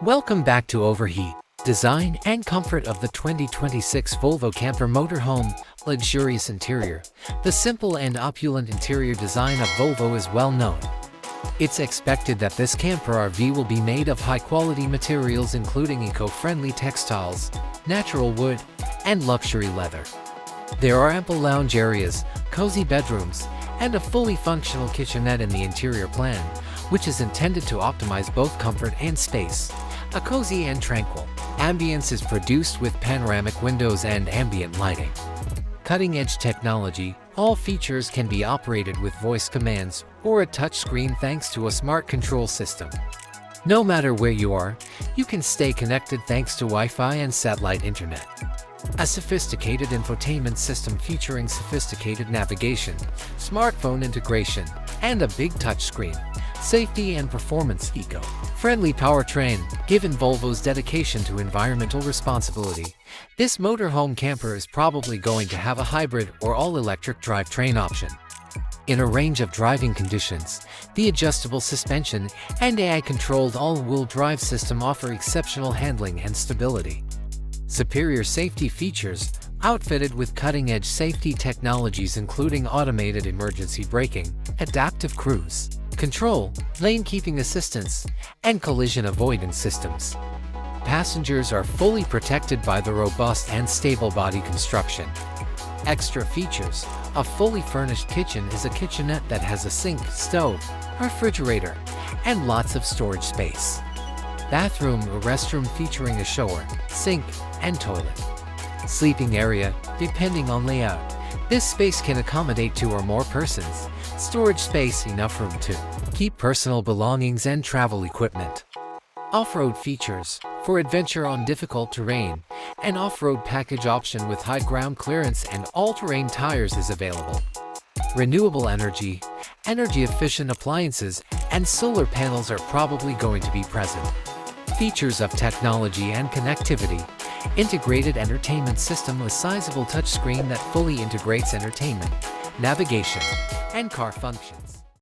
Welcome back to Overheat, Design and Comfort of the 2026 Volvo Camper Motorhome. Luxurious interior. The simple and opulent interior design of Volvo is well known. It's expected that this camper RV will be made of high-quality materials including eco-friendly textiles, natural wood, and luxury leather. There are ample lounge areas, cozy bedrooms, and a fully functional kitchenette in the interior plan, which is intended to optimize both comfort and space. A cozy and tranquil ambience is produced with panoramic windows and ambient lighting. Cutting-edge technology, all features can be operated with voice commands or a touchscreen thanks to a smart control system. No matter where you are, you can stay connected thanks to Wi-Fi and satellite internet. A sophisticated infotainment system featuring sophisticated navigation, smartphone integration, and a big touchscreen. Safety and performance. Eco-friendly powertrain. Given Volvo's dedication to environmental responsibility, this motorhome camper is probably going to have a hybrid or all-electric drivetrain option. In a range of driving conditions, the adjustable suspension and AI-controlled all-wheel drive system offer exceptional handling and stability. Superior safety features, outfitted with cutting-edge safety technologies including automated emergency braking, adaptive cruise control, lane-keeping assistance, and collision avoidance systems. Passengers are fully protected by the robust and stable body construction. Extra features. A fully furnished kitchen is a kitchenette that has a sink, stove, refrigerator, and lots of storage space. Bathroom or restroom featuring a shower, sink, and toilet. Sleeping area. Depending on layout, this space can accommodate 2 or more persons. Storage space. Enough room to keep personal belongings and travel equipment. Off-road features. For adventure on difficult terrain, an off-road package option with high ground clearance and all-terrain tires is available. Renewable energy. Energy-efficient appliances and solar panels are probably going to be present. Features of technology and connectivity. Integrated entertainment system. A sizable touchscreen that fully integrates entertainment, navigation, and car functions.